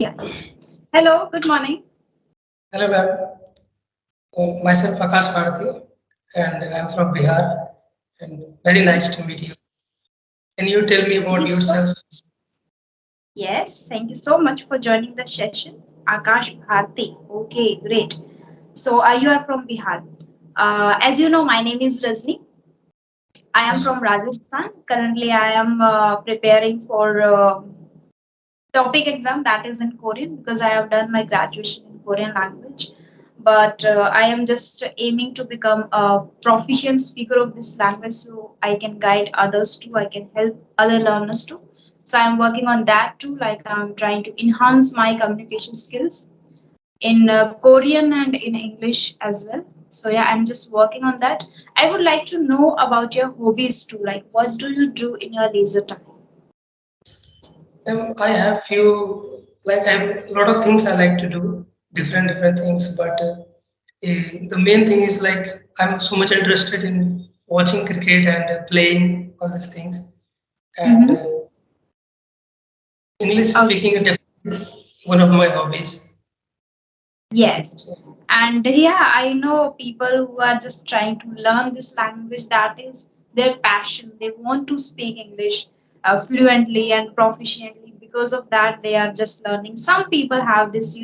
Yeah. Hello, good morning. Hello, ma'am. Myself Akash Bharati, and I'm from Bihar. And very nice to meet you. Can you tell me Thank about you so yourself? Yes, thank you so much for joining the session. Akash Bharti. Okay, great. So you are from Bihar. As you know, my name is Rajni. I am Yes. from Rajasthan. Currently, I am preparing for topic exam that is in Korean because I have done my graduation in Korean language. But I am just aiming to become a proficient speaker of this language so I can guide others too. I can help other learners too. So I'm working on that too. Like I'm trying to enhance my communication skills in Korean and in English as well. So yeah, I'm just working on that. I would like to know about your hobbies too. Like what do you do in your leisure time? I have I have a lot of things I like to do, different things. But the main thing is like I'm so much interested in watching cricket and playing all these things. And Mm-hmm. English speaking is definitely one of my hobbies. Yes. So, And yeah, I know people who are just trying to learn this language that is their passion. They want to speak English fluently and proficiently. Because of that, they are just learning. Some people have this,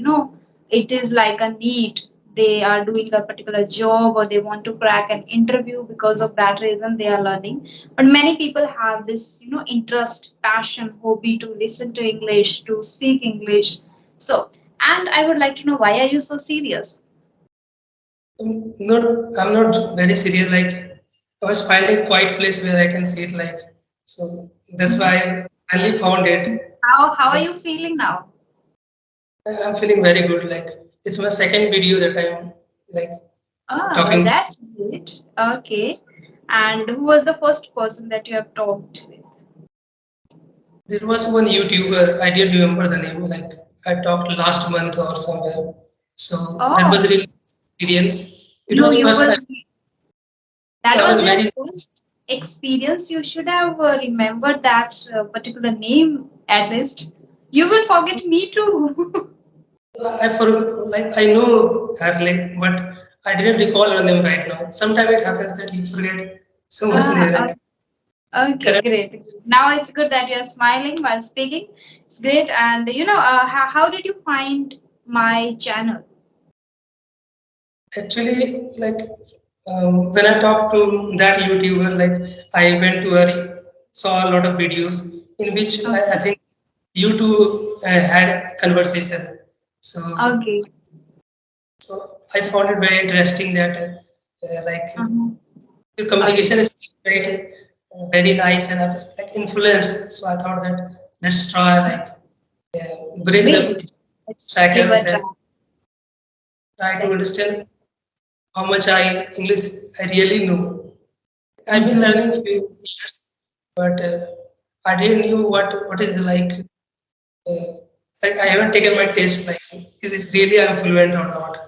it is like a need. They are doing a particular job or they want to crack an interview. Because of that reason, they are learning. But many people have this, interest, passion, hobby to listen to English, to speak English. So, and I would like to know why are you so serious? not I'm not very serious. Like I was finding a quiet place where I can see it. Like so that's why Mhm. I finally found it. How are Like you feeling now? I'm feeling very good. Like it's my second video that I'm like Oh, talking. that's great. Okay. And who was the first person that you have talked with? There was one YouTuber. I didn't remember the name. Like I talked last month or somewhere. So that was Oh, a really experience. It you was you first time. was So that I was was your very. first experience. You should have remembered that particular name at least. You will forget me too. I forgot. Like I know her like, but I didn't recall her name right now. Sometimes it happens that you forget so much name. Ah, Like okay, correct. great. Now it's good that you're smiling while speaking. It's great. And how did you find my channel? Actually, like when I talked to that YouTuber, like I went to her, saw a lot of videos in which I Okay. think you two had conversation. So, Okay. so I found it very interesting that Uh-huh. your Okay. communication is very, very nice, and I was like influenced. So I thought that let's try break the Great. Let's give a cycles and try. try to Then. understand how much I English I really know. I've been Mm-hmm. learning few years, but I didn't knew what is uh, like I haven't taken my test. Like, is it really I'm fluent or not?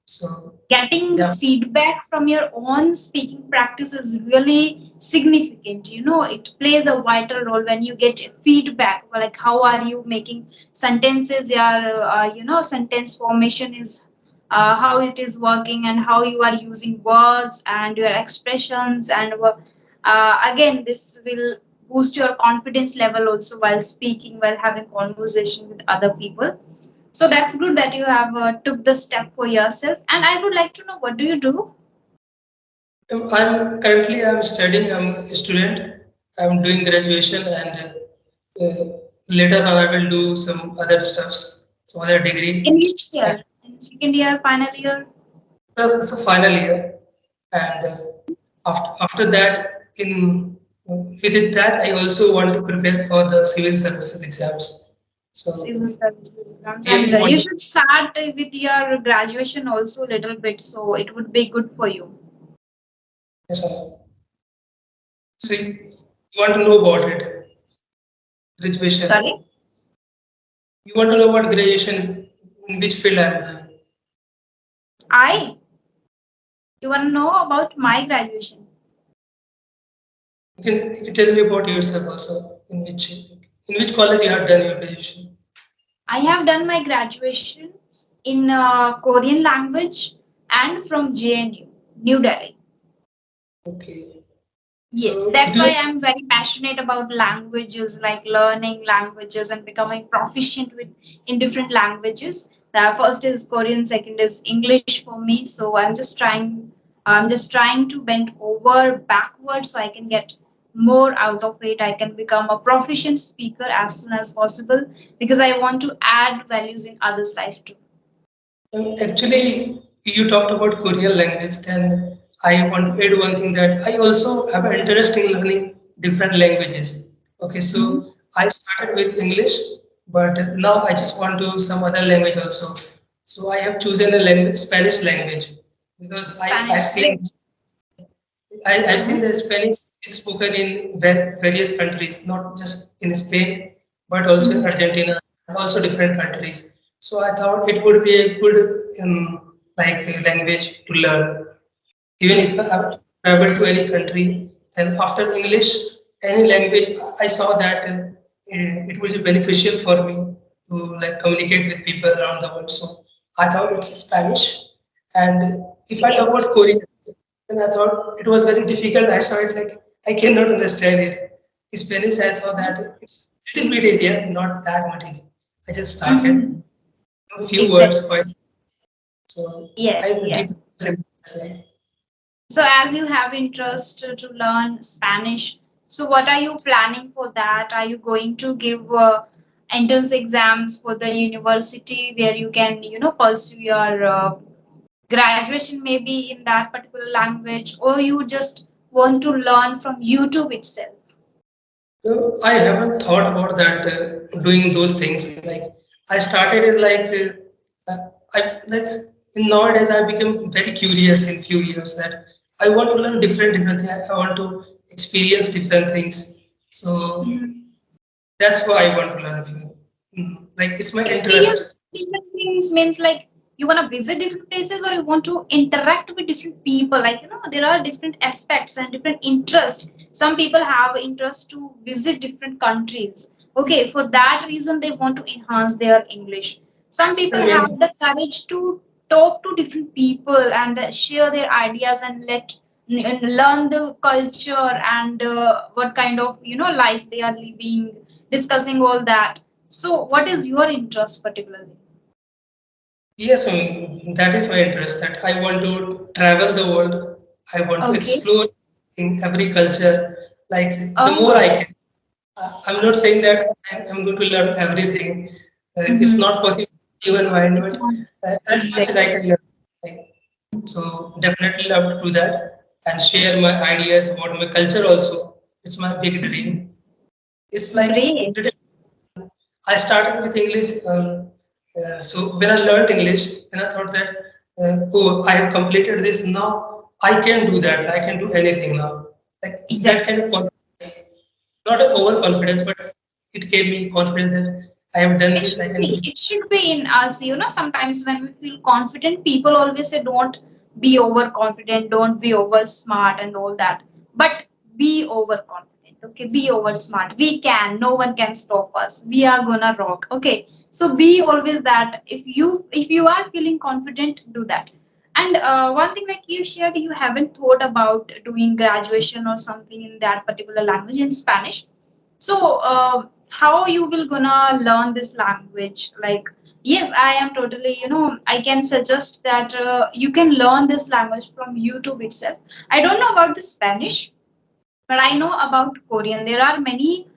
So Getting yeah, feedback from your own speaking practice is really significant. It plays a vital role when you get feedback, like how are you making sentences, your sentence formation is how it is working and how you are using words and your expressions and again this will boost your confidence level also while speaking, while having conversation with other people. So that's good that you have took the step for yourself. And I would like to know what do you do? I'm currently I'm studying. I'm a student. I'm doing graduation, and later on I will do some other stuffs, some other In degree. which year? In second year, final year? So final year, and after that, in within that, I also want to prepare for the civil services exams. So Civil services exams. And really you want. should start with your graduation also a little bit, so it would be good for you. Yes, sir. So you want to know about it, graduation. Sorry? You want to know about graduation, in which field I'm doing. I? You want to know about my graduation? You can tell me about yourself also, in which college you have done your graduation. I have done my graduation in Korean language and from JNU, New Delhi. Okay. Yes, So that's do why you I'm very passionate about languages, like learning languages and becoming proficient with in different languages. The first is Korean, second is English for me. So I'm just trying to bend over backwards so I can get more out of it. I can become a proficient speaker as soon as possible because I want to add values in others' life too. Actually, you talked about Korean language, then I want to add one thing that I also have an interest in learning different languages. Okay, Mhm. so I started with English, but now I just want to some other language also. So I have chosen a language, Spanish language, because I've Spanish, seen great. I've seen Mhm. the Spanish is spoken in various countries, not just in Spain, but also in Mhm. Argentina, and also different countries. So I thought it would be a good language to learn. Even if Yes. I have traveled to any country, then after English, any language, I saw that it will be beneficial for me to like communicate with people around the world. So I thought it's Spanish. And if I talk Great. about Korean, then I thought it was very difficult. I saw it like I cannot understand it. Spanish, I saw that it's little bit easier, not that much easy. I just started Mhm. a few Exactly. words, quite so Yes, I yes. deep as well. So as you have interest to learn Spanish, so what are you planning for that? Are you going to give entrance exams for the university where you can, pursue your graduation maybe in that particular language, or you just want to learn from YouTube itself? No, I haven't thought about that doing those things. Like I started as I like nowadays I become very curious in few years that I want to learn different things. I want to experience different things. So Mhm. that's why I want to learn few. Like it's my Experience interest. different things means like you want to visit different places or you want to interact with different people, like there are different aspects and different interests. Some people have interest to visit different countries. Okay, for that reason they want to enhance their English. Some people Mainly, have the courage to talk to different people and share their ideas and and learn the culture and what kind of life they are living, discussing all that. So, what is your interest particularly? yes, that is my interest. That I want to travel the world. I want to Okay. explore in every culture. Like the more Oh. I can. I'm not saying that I'm going to learn everything. It's Mm-hmm. not possible in human mind, It's but not as much as I exactly. can learn. Right? So definitely love to do that and share my ideas about my culture also. It's my big dream. It's like Great. I started with English. So when I learned English, then I thought that, oh, I have completed this. Now I can do that. I can do anything now. Like that Exactly. kind of confidence, not an overconfidence, but it gave me confidence that I have done It this. I should can do. be. It should be in us. Sometimes when we feel confident, people always say, "Don't be overconfident. Don't be over smart and all that." But be overconfident. Okay, be over smart. We can. No one can stop us. We are gonna rock. Okay. So be always that. If you are feeling confident, do that. And one thing like you shared, you haven't thought about doing graduation or something in that particular language in Spanish. So, how you will gonna learn this language? Like, yes, I am totally, I can suggest that you can learn this language from YouTube itself. I don't know about the Spanish, but I know about Korean. There are many,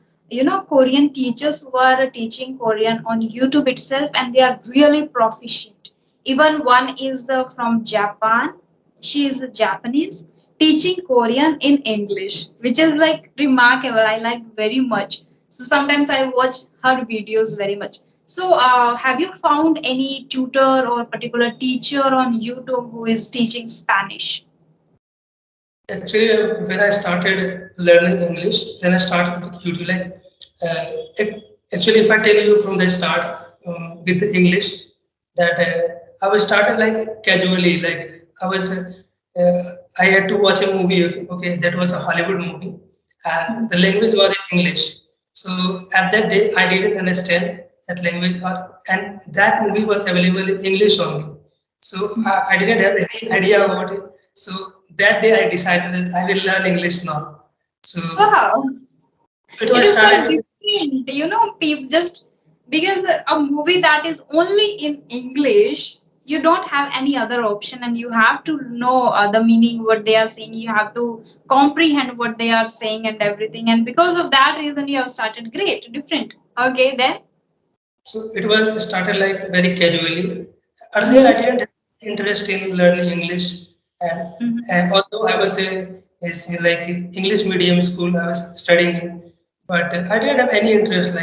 Korean teachers who are teaching Korean on YouTube itself, and they are really proficient. Even one is from Japan. She is a Japanese teaching Korean in English, which is like remarkable. I like very much. So sometimes I watch her videos very much. So, have you found any tutor or particular teacher on YouTube who is teaching Spanish? Actually, when I started learning English, then I started with YouTube. Like, uh, it, actually, if I tell you from the start with the English, that I was started like casually. Like I had to watch a movie. Okay, that was a Hollywood movie, and the language was in English. So at that day, I didn't understand, that language, and that movie was available in English only. So I didn't have any idea about it. So that day I decided that I will learn English now. So Wow. it It was is quite started with, different, people just because a movie that is only in English, you don't have any other option, and you have to know the meaning, what they are saying. You have to comprehend what they are saying and everything. And because of that reason, you have started great, different. Okay, then. so it was started like very casually. Earlier I Mm-hmm. didn't have interest in learning English, and, Mm-hmm. and although I was in like English medium school I was studying in, but I didn't have any interest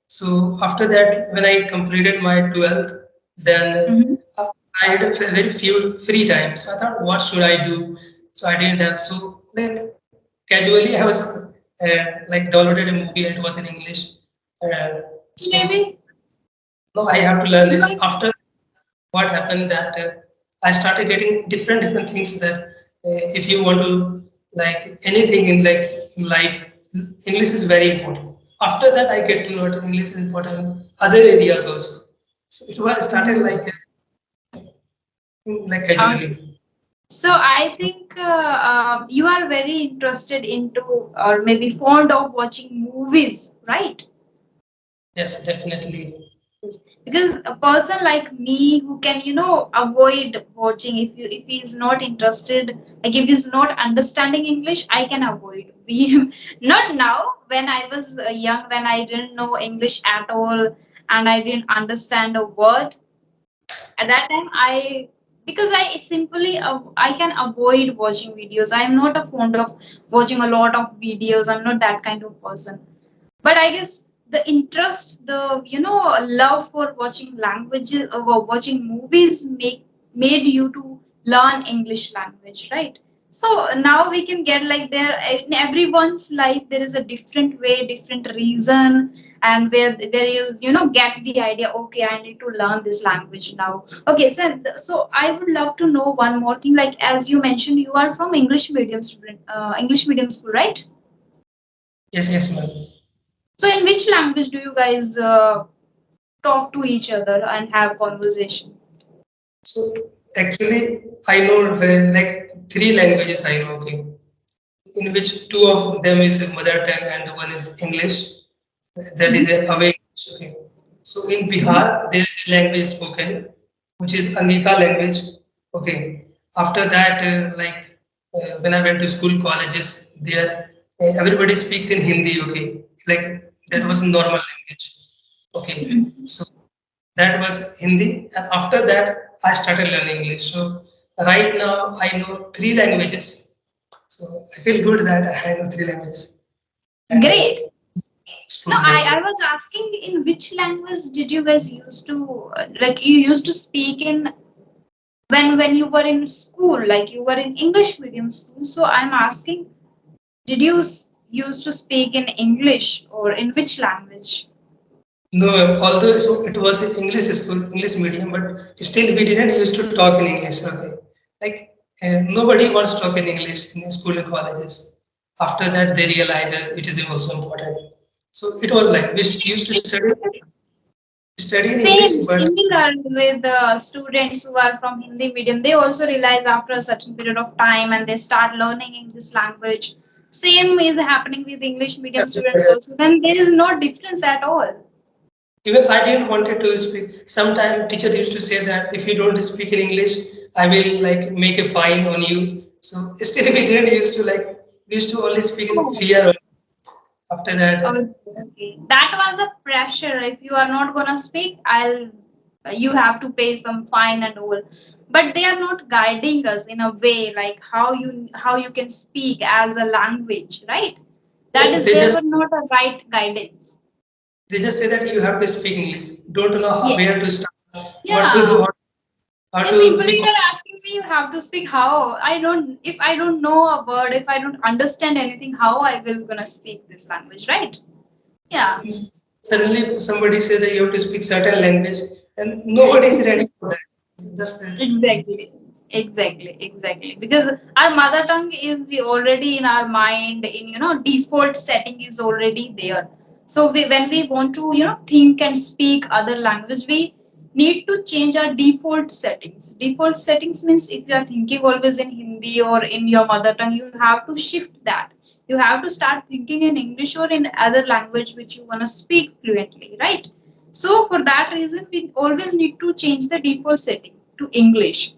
so after that when I completed my 12th, then Mm-hmm. I had a very few free time. So I thought, what should I do? So I didn't have, so like casually I was like downloaded a movie and it was in English. So Maybe. no, I have to learn You this. are After what happened that I started getting different things that if you want to like anything in like in life, English is very important. After that, I get to know that English is important in other areas also. So it was started Mhm. like Okay. casually. So I think you are very interested into, or maybe fond of watching movies, right? Yes, definitely. Yes. Because a person like me who can, avoid watching, if he is not interested, like if he's not understanding English, I can avoid. Not now. When I was young, when I didn't know English at all, and I didn't understand a word, at that time I, because I simply I can avoid watching videos. I am not a fond of watching a lot of videos. I'm not that kind of person. But I guess the interest, the love for watching languages or watching movies made you to learn English language, right? So now we can get like, there in everyone's life there is a different way, different reason, and where you get the idea, okay, I need to learn this language now. Okay, so I would love to know one more thing, like as you mentioned, you are from English medium student, English medium school, right? Yes, yes, ma'am. So in which language do you guys talk to each other and have conversation? So actually, I know like three languages I know. Okay, in which two of them is mother tongue and one is English. That is Mm-hmm. a away. Okay. So in Mm-hmm. Bihar, there is a language spoken, which is Angika language. Okay. After that, when I went to school, colleges, there everybody speaks in Hindi. Okay, like that was a normal language. Okay. Mm-hmm. So that was Hindi, and after that, I started learning English. So right now, I know three languages. So I feel good that I know three languages and Great. No, explore I them. was asking, in which language did you guys used to, like you used to speak in, when you were in school, like you were in English medium school. So I'm asking, did you used to speak in English or in which language? No, although so it was an English school, English medium, but still we didn't used to talk in English. Okay, like nobody wants to talk in English in school and colleges. After that, they realize that it is also important. So it was like we used to study in English, Same, but similar with the students who are from Hindi medium. They also realize after a certain period of time and they start learning English language. Same is happening with English medium students also. Then there is no difference at all. even I didn't wanted to speak. Sometime teacher used to say that if you don't speak in English, I will like make a fine on you. So still we didn't used to like we used to only speak in Oh, fear. After that, okay, okay. That was a pressure. If you are not gonna speak, you have to pay some fine and all. But they are not guiding us in a way like how you can speak as a language, right? That is, they there were just not a right guidance. say that you have to speak English. Don't know Yes. where to start, what to do, Yeah. how They to simply pick. are asking me, you have to speak how? If I don't know a word, if I don't understand anything, how I will gonna speak this language, right? Yeah. Suddenly somebody say that you have to speak certain language, and nobody is ready for that. That's the thing. Exactly. Exactly. Exactly. Because our mother tongue is already in our mind, in default setting is already there. So when we want to, think and speak other language, we need to change our default settings. Default settings means if you are thinking always in Hindi or in your mother tongue, you have to shift that. You have to start thinking in English or in other language which you want to speak fluently, right? So for that reason, we always need to change the default setting to English.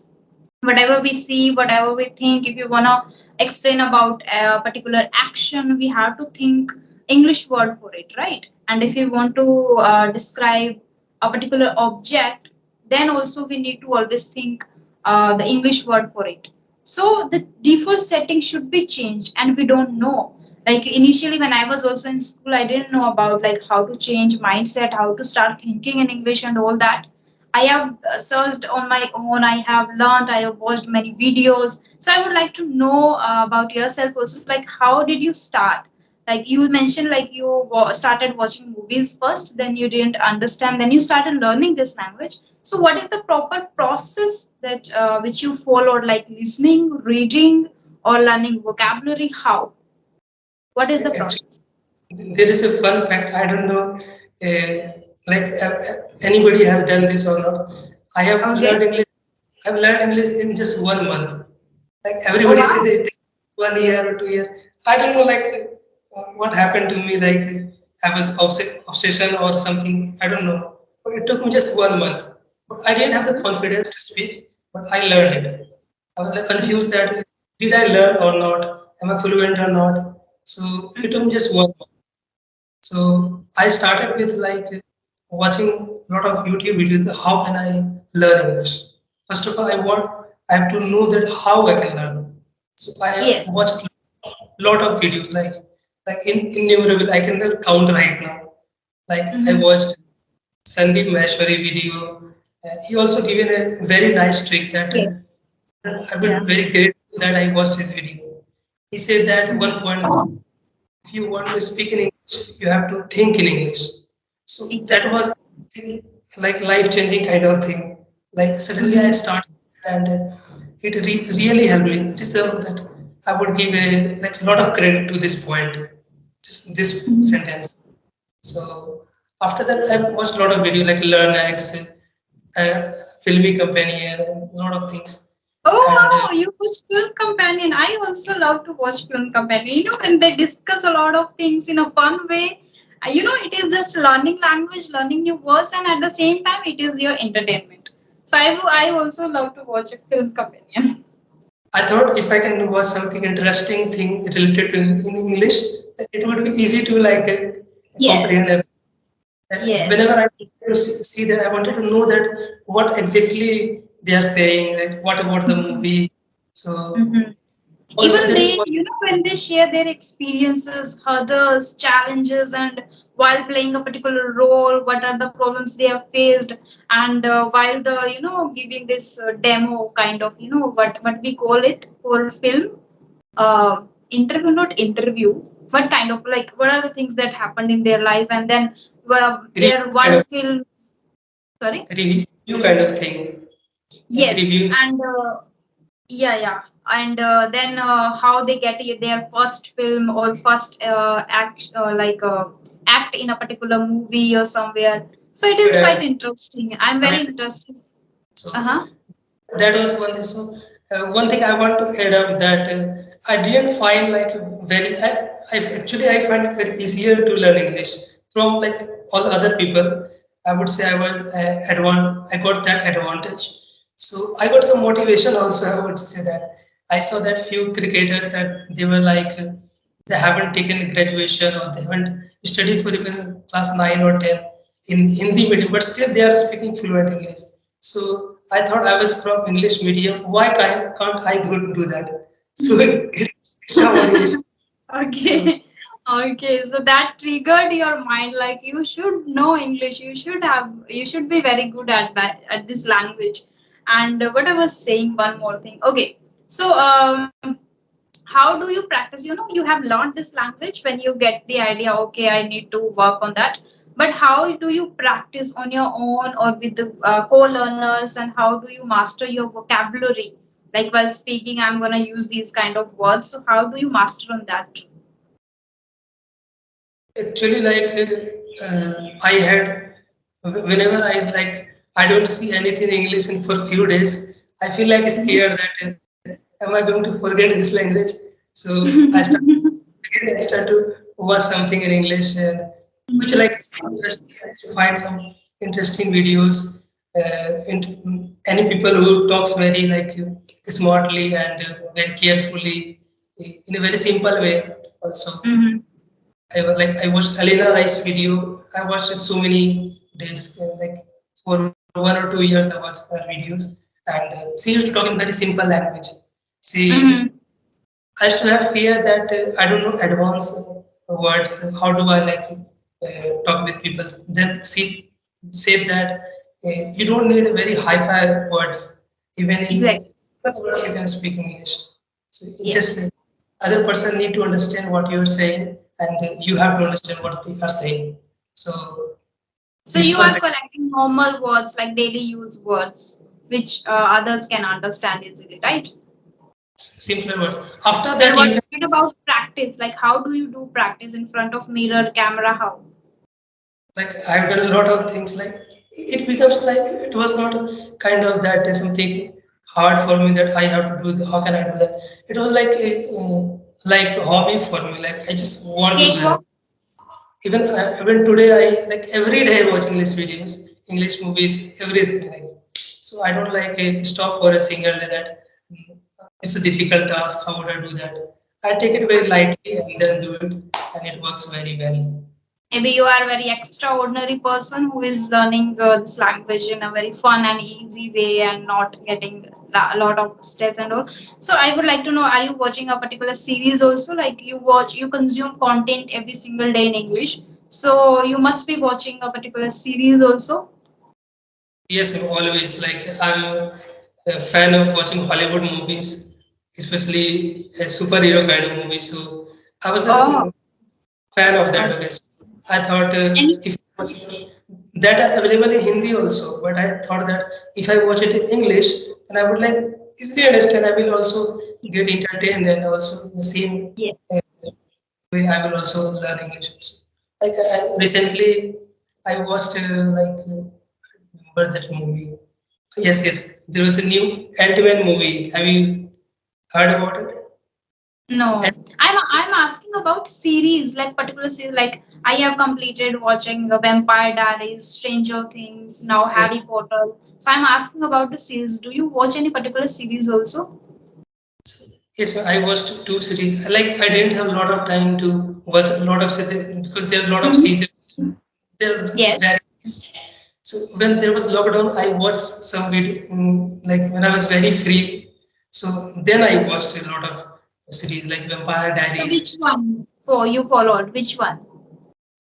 Whatever we see, whatever we think, if you want to explain about a particular action, we have to think English word for it, right? And if you want to describe a particular object, then also we need to always think the English word for it. So the default setting should be changed, and we don't know. Like initially when I was also in school, I didn't know about like how to change mindset, how to start thinking in English and all that. I have searched on my own. I have learned. I have watched many videos. So I would like to know about yourself also. Like, how did you start? Like you mentioned, like you started watching movies first, then you didn't understand, then you started learning this language. So what is the proper process that which you followed? Like listening, reading, or learning vocabulary? How? What is the Actually, process? there is a fun fact. I don't know, like anybody has done this or not. I have Okay. learned English. I've learned English in just 1 month. Like Oh everybody says wow. it takes 1 year or 2 year. I don't know, like what happened to me. Like I was obsession or something. I don't know. But it took me just 1 month. But I didn't have the confidence to speak. But I learned it. I was like confused that did I learn or not? Am I fluent or not? So it took me just 1 month. So I started with like watching a lot of YouTube videos. How can I learn English? First of all, I have to know that how I can learn. So I Yes. watched a lot of videos like innumerable. I can not count right now. Like I Mm-hmm. watched Sandeep Maheshwari video. He also given a very nice trick that Yes. I've Yeah. been very grateful that I watched his video. He said that Mhm. one point, if you want to speak in English, you have to think in English. So that Exactly. was like life-changing kind of thing. Like suddenly I Mm-hmm. started, and it really helped me. It is that I would give a like a lot of credit to this point, just this sentence. So after that, I've watched a lot of video like LearnX, uh, Filmy Companion, and a lot of things. And Oh, wow, you watch Film Companion. I also love to watch Film Companion. When they discuss a lot of things in a fun way, it is just learning language, learning new words, and at the same time, it is your entertainment. So I also love to watch a Film Companion. I thought if I can watch something interesting thing related to in English, then it would be easy to like comprehend Yes, everything. And yes. whenever I wanted to see that, I wanted to know that what exactly they are saying, like what about the movie. So Mhm. also Even there is they, one. when they share their experiences, hurdles, challenges, and while playing a particular role, what are the problems they have faced, and while the giving this demo kind of what we call it for film, uh, interview, not interview, but kind of like what are the things that happened in their life, and then Review their kind one of film. Sorry. review kind of thing, like Yes, reviews. and yeah, yeah. And then how they get their first film or first act in a particular movie or somewhere. So it is Uh, quite interesting. I'm I very mean, interested. Uh so huh. that was one thing. So one thing I want to add up that I didn't find like very. I find it very easier to learn English from like all other people. I would say I was I got that advantage. So I got some motivation also. I would say that I saw that few cricketers that they were like they haven't taken graduation or they haven't studied for even class 9 or 10 in Hindi medium, but still they are speaking fluent English. So I thought I was from English medium. Why can't I do that? So it extra motivation. So Okay. Okay, so that triggered your mind like you should know English. You should be very good at that at this language. And what I was saying, one more thing. Okay, so how do you practice? You have learned this language when you get the idea. Okay, I need to work on that. But how do you practice on your own or with the co-learners? And how do you master your vocabulary? Like while speaking, I'm gonna use these kind of words. So how do you master on that? Actually, I had whenever I I don't see anything English in for few days, I feel like scared that am I going to forget this language? So I start again, I start to watch something in English, and which like is interesting. I used to find some interesting videos. Any people who talks very smartly and very carefully in a very simple way also. Mhm. I watched Alina Rice video. I watched it so many days, for 1 or 2 years. I watched her videos, and she used to talk in very simple language. She, Mhm. I used to have fear that I don't know advanced words. How do I talk with people? Then she said that you don't need very high-fi words. Even in Exactly. simple words, you can speak English. So it Yes. just other person need to understand what you're saying, and you have to understand what they are saying. So So this you was are collecting normal words like daily use words, which others can understand easily, right? simpler words. After And that, you can what about practice? Like, how do you do practice in front of mirror, camera? How? I've done a lot of things. Like it becomes like it was not kind of that something hard for me that I have to do. How can I do that? It was like a hobby for me. Like I just want to do that. Cakewalk? Even today I like every day I watch English videos, English movies, everything. So I don't stop for a single day that mm, it's a difficult task. How would I do that? I take it very lightly and then do it, and it works very well. Maybe you are a very extraordinary person who is learning this language in a very fun and easy way and not getting a lot of stress and all. So I would like to know, are you watching a particular series also? Like you consume content every single day in English. So you must be watching a particular series also. Yes, always. I'm a fan of watching Hollywood movies, especially a superhero kind of movie. So I was a Oh, fan of that. okay. Okay, so I thought Any if that are available in Hindi also, but I thought that if I watch it in English, then I would like easily understand. I will also get entertained, and also in the same yes. uh, way I will also learn English also. Recently, I watched remember that movie. Yes, yes. There was a new Ant-Man movie. Have you heard about it? No, I'm asking about series, like particular series. Like I have completed watching the Vampire Diaries, Stranger Things, now So, Harry Potter. So I'm asking about the series. Do you watch any particular series also? yes, I watched two series. I didn't have a lot of time to watch a lot of series because there are a lot of Mhm. seasons. There are Yes. very so when there was lockdown, I watched some video like when I was very free. So then I watched a lot of series like Vampire So which Diaries, one for you followed? Which one?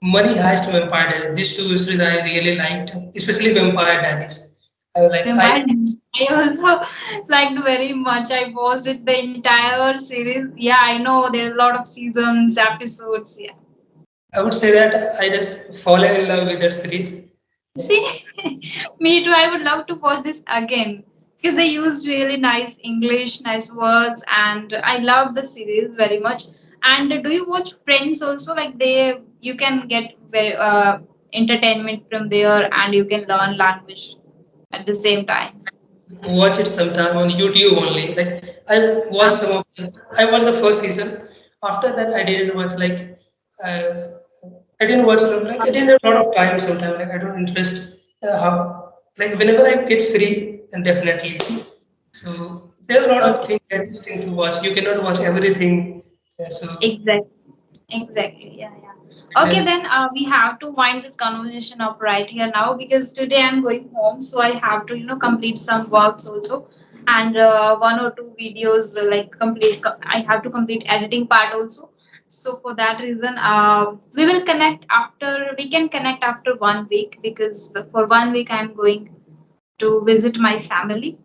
Money Heist, Vampire Diaries. These two series I really liked, especially Vampire Diaries. Vampire Diaries. I also liked very much. I watched it the entire series. Yeah, I know there are a lot of seasons, episodes. Yeah. I would say that I just fallen in love with that series. See, me too. I would love to watch this again because they used really nice English, nice words, and I love the series very much. And do you watch Friends also? Like you can get very entertainment from there, and you can learn language at the same time. Watch it sometime on YouTube only. I watched some of I watched the first season. After that, I didn't watch uh, I didn't watch a lot. I didn't have a lot of time sometimes. I don't interest how whenever I get free, then definitely. So there are a lot of Okay, things interesting to watch. You cannot watch everything. So exactly. Exactly. Yeah, yeah. Okay, and then we have to wind this conversation up right here now because today I'm going home, so I have to, complete some works also, and one or two videos I have to complete editing part also. So for that reason, we will connect after. We can connect after 1 week because for 1 week I'm going to visit my family.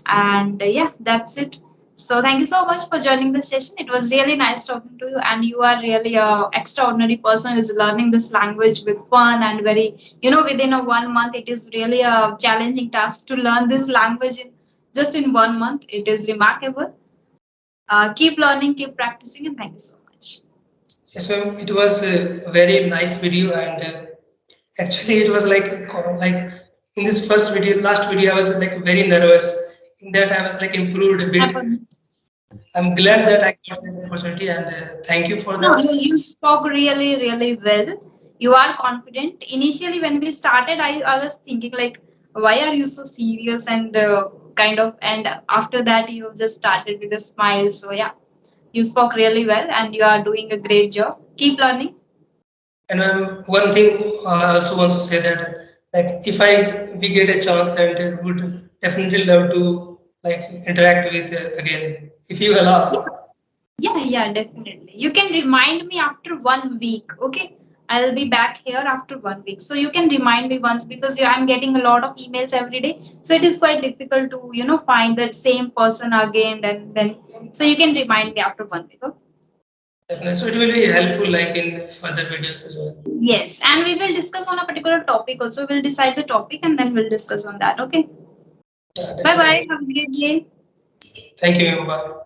And yeah, that's it. So thank you so much for joining the session. It was really nice talking to you, and you are really a extraordinary person who is learning this language with fun and very, within a 1 month. It is really a challenging task to learn this language in just in 1 month. It is remarkable. Keep learning, keep practicing, and thank you so much. Yes, ma'am. It was a very nice video, and actually, it was like in this first video, last video, I was like very nervous. In that, I was like improved a bit. Happens. I'm glad that I got this opportunity, and thank you for No, that. you spoke really, really well. You are confident. Initially, when we started, I was thinking like, why are you so serious and kind of, and after that, you just started with a smile. So yeah, you spoke really well and you are doing a great job. Keep learning. And one thing I also want to say that like if I we get a chance, that would definitely love to like interact with again if you Yeah, allow. yeah, definitely. You can remind me after 1 week, okay? I'll be back here after 1 week. So you can remind me once because I'm getting a lot of emails every day. So it is quite difficult to, find that same person again and then. So you can remind me after 1 week, okay? Definitely. So it will be helpful like in further videos as well. Yes, and we will discuss on a particular topic also. We'll decide the topic and then we'll discuss on that, okay? Yeah, Bye bye. definitely. Have a great day. Thank you, Bye.